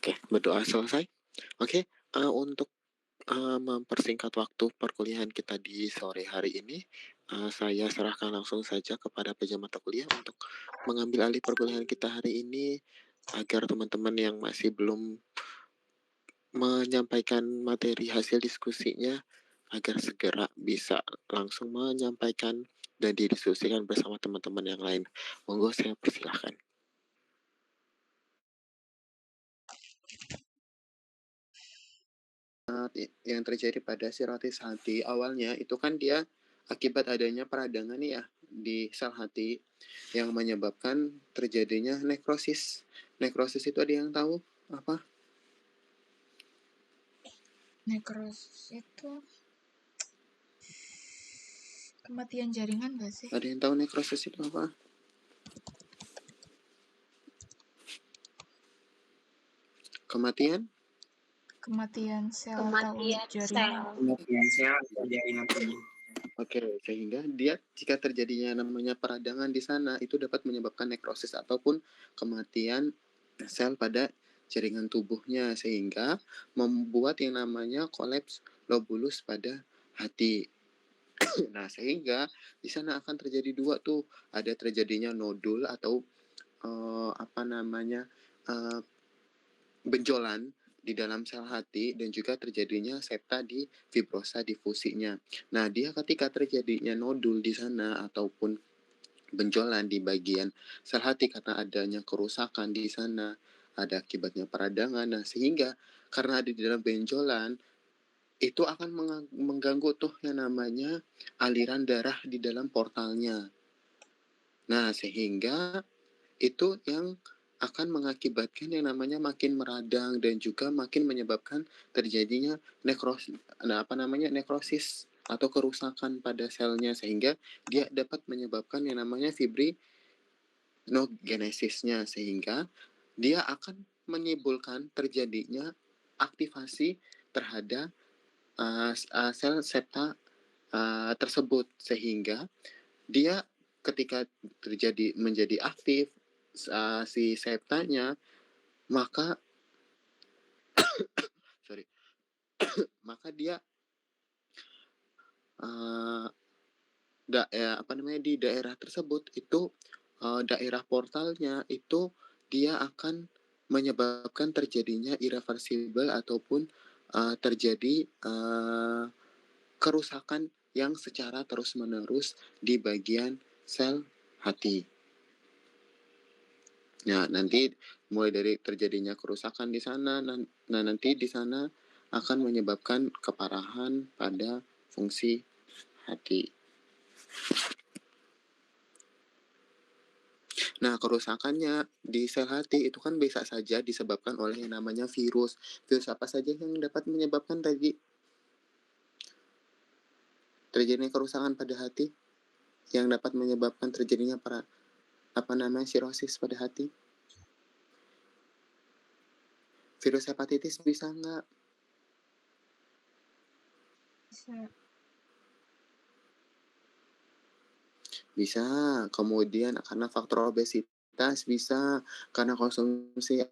Oke, berdoa selesai. Oke, untuk mempersingkat waktu perkuliahan kita di sore hari ini, saya serahkan langsung saja kepada penjama mata kuliah untuk mengambil alih perkuliahan kita hari ini agar teman-teman yang masih belum menyampaikan materi hasil diskusinya agar segera bisa langsung menyampaikan dan didiskusikan bersama teman-teman yang lain. Monggo saya persilahkan. Yang terjadi pada sirotis hati awalnya itu kan dia akibat adanya peradangan ya di sel hati yang menyebabkan terjadinya nekrosis. Nekrosis itu ada yang tahu apa? Nekrosis itu kematian jaringan gak sih? Ada yang tahu nekrosis itu apa? Kematian? Kematian sel atau Kematian jaringan. sel jaringan tubuh. Oke, sehingga dia jika terjadinya namanya peradangan di sana itu dapat menyebabkan nekrosis ataupun kematian sel pada jaringan tubuhnya sehingga membuat yang namanya kolaps lobulus pada hati. Nah, sehingga di sana akan terjadi dua tuh, ada terjadinya nodul atau apa namanya benjolan di dalam sel hati dan juga terjadinya septa di fibrosa difusinya. Nah, dia ketika terjadinya nodul di sana ataupun benjolan di bagian sel hati karena adanya kerusakan di sana, ada akibatnya peradangan. Nah, sehingga karena ada di dalam benjolan itu akan mengganggu tuh yang namanya aliran darah di dalam portalnya. Nah, sehingga itu yang akan mengakibatkan yang namanya makin meradang dan juga makin menyebabkan terjadinya nekrosis atau kerusakan pada selnya sehingga dia dapat menyebabkan yang namanya fibrinogenesisnya sehingga dia akan menimbulkan terjadinya aktivasi terhadap sel septa tersebut sehingga dia ketika terjadi menjadi aktif si septanya maka maka dia di daerah tersebut itu daerah portalnya itu dia akan menyebabkan terjadinya irreversibel ataupun terjadi kerusakan yang secara terus-menerus di bagian sel hati. Nah, nanti mulai dari terjadinya kerusakan di sana, nah nanti di sana akan menyebabkan keparahan pada fungsi hati. Nah, kerusakannya di sel hati itu kan bisa saja disebabkan oleh yang namanya virus. Virus apa saja yang dapat menyebabkan terjadinya kerusakan pada hati? Yang dapat menyebabkan terjadinya sirosis pada hati? Virus hepatitis bisa nggak? Bisa. Kemudian karena faktor obesitas bisa, karena konsumsi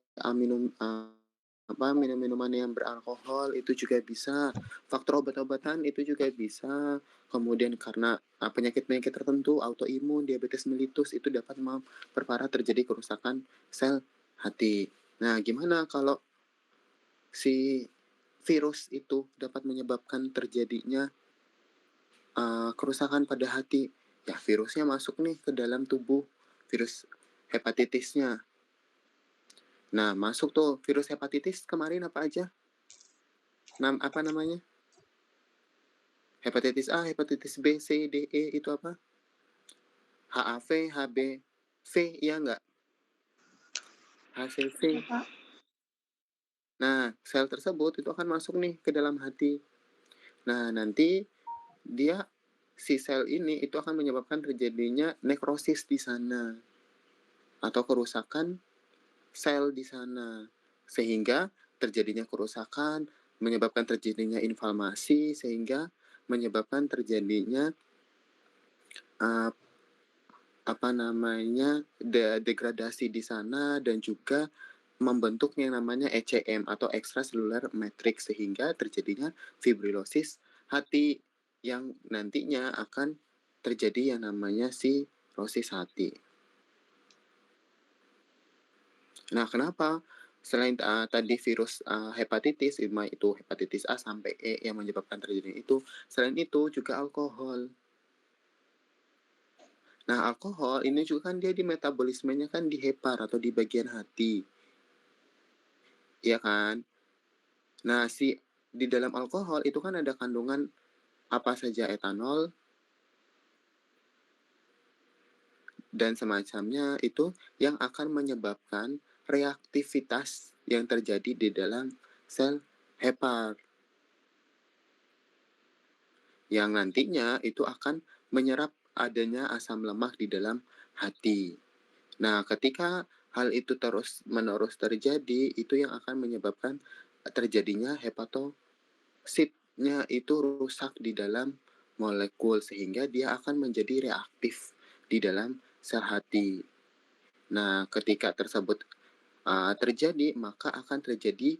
minum-minuman yang beralkohol itu juga bisa, faktor obat-obatan itu juga bisa, kemudian karena penyakit-penyakit tertentu, autoimun, diabetes mellitus itu dapat memperparah terjadi kerusakan sel hati. Nah, gimana kalau si virus itu dapat menyebabkan terjadinya kerusakan pada hati? Ya, virusnya masuk nih ke dalam tubuh, virus hepatitisnya. Nah, masuk tuh virus hepatitis kemarin apa aja? Apa namanya? Hepatitis A, hepatitis B, C, D, E itu apa? HAV, HBV, iya nggak? HCV. Nah, sel tersebut itu akan masuk nih ke dalam hati. Nah, nanti dia si sel ini itu akan menyebabkan terjadinya nekrosis di sana atau kerusakan sel di sana sehingga terjadinya kerusakan menyebabkan terjadinya inflamasi sehingga menyebabkan terjadinya degradasi di sana dan juga membentuk yang namanya ECM atau extracellular matrix sehingga terjadinya fibrilosis hati yang nantinya akan terjadi yang namanya sirosis hati. Nah, kenapa? Selain tadi virus hepatitis, itu hepatitis A sampai E yang menyebabkan terjadinya itu, selain itu juga alkohol. Nah, alkohol ini juga kan dia di metabolismenya kan di hepar atau di bagian hati. Iya kan? Nah, di dalam alkohol itu kan ada kandungan apa saja etanol dan semacamnya itu yang akan menyebabkan reaktivitas yang terjadi di dalam sel hepar. Yang nantinya itu akan menyerap adanya asam lemak di dalam hati. Nah, ketika hal itu terus-menerus terjadi, itu yang akan menyebabkan terjadinya hepatositnya itu rusak di dalam molekul sehingga dia akan menjadi reaktif di dalam sel hati. Nah, ketika tersebut terjadi, maka akan terjadi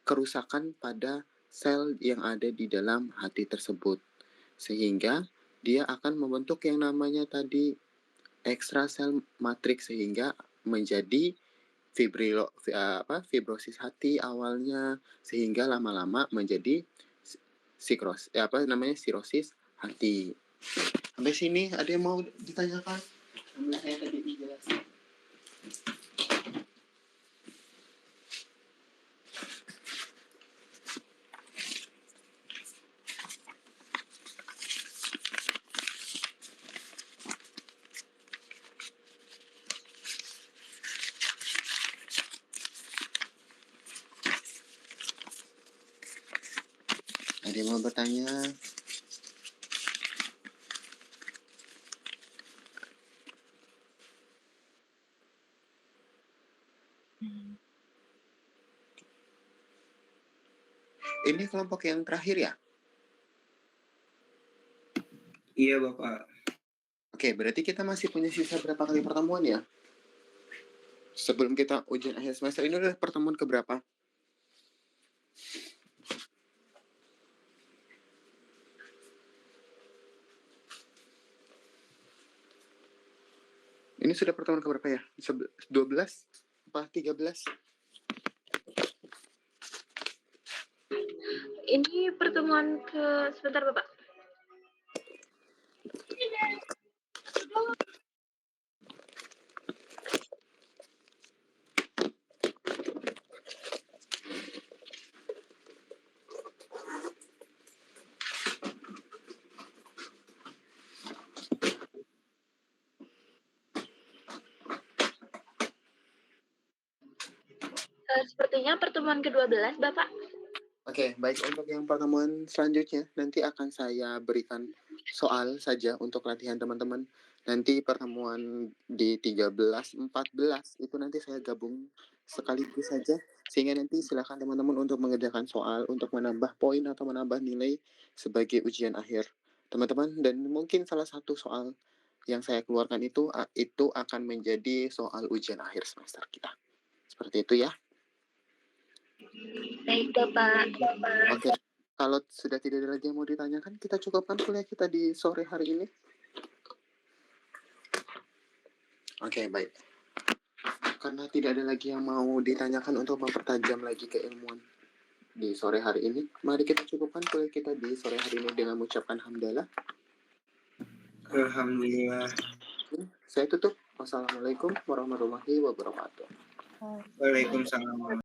kerusakan pada sel yang ada di dalam hati tersebut. Sehingga dia akan membentuk yang namanya tadi extracell matrix sehingga menjadi fibrosis hati awalnya sehingga lama-lama menjadi sirosis hati. Sampai sini ada yang mau ditanyakan? Sampai saya tadi dijelasin. Ada yang mau bertanya? Ini kelompok yang terakhir ya? Iya, Bapak. Oke, berarti kita masih punya sisa berapa kali pertemuan ya? Sebelum kita ujian akhir semester ini udah pertemuan keberapa? Ini sudah pertemuan keberapa ya? 12? Apa 13? Ini pertemuan sebentar Bapak. Sepertinya pertemuan ke-12 Bapak. Oke, baik, untuk yang pertemuan selanjutnya nanti akan saya berikan soal saja untuk latihan teman-teman. Nanti pertemuan di 13, 14 itu nanti saya gabung sekaligus saja sehingga nanti silakan teman-teman untuk mengerjakan soal untuk menambah poin atau menambah nilai sebagai ujian akhir teman-teman. Dan mungkin salah satu soal yang saya keluarkan itu akan menjadi soal ujian akhir semester kita. Seperti itu ya. Baik Bapak. Oke, kalau sudah tidak ada lagi yang mau ditanyakan, kita cukupkan kuliah kita di sore hari ini. Oke, baik. Karena tidak ada lagi yang mau ditanyakan untuk mempertajam lagi keilmuan di sore hari ini, mari kita cukupkan kuliah kita di sore hari ini dengan mengucapkan hamdalah. Alhamdulillah. Saya tutup. Wassalamualaikum warahmatullahi wabarakatuh. Waalaikumsalam.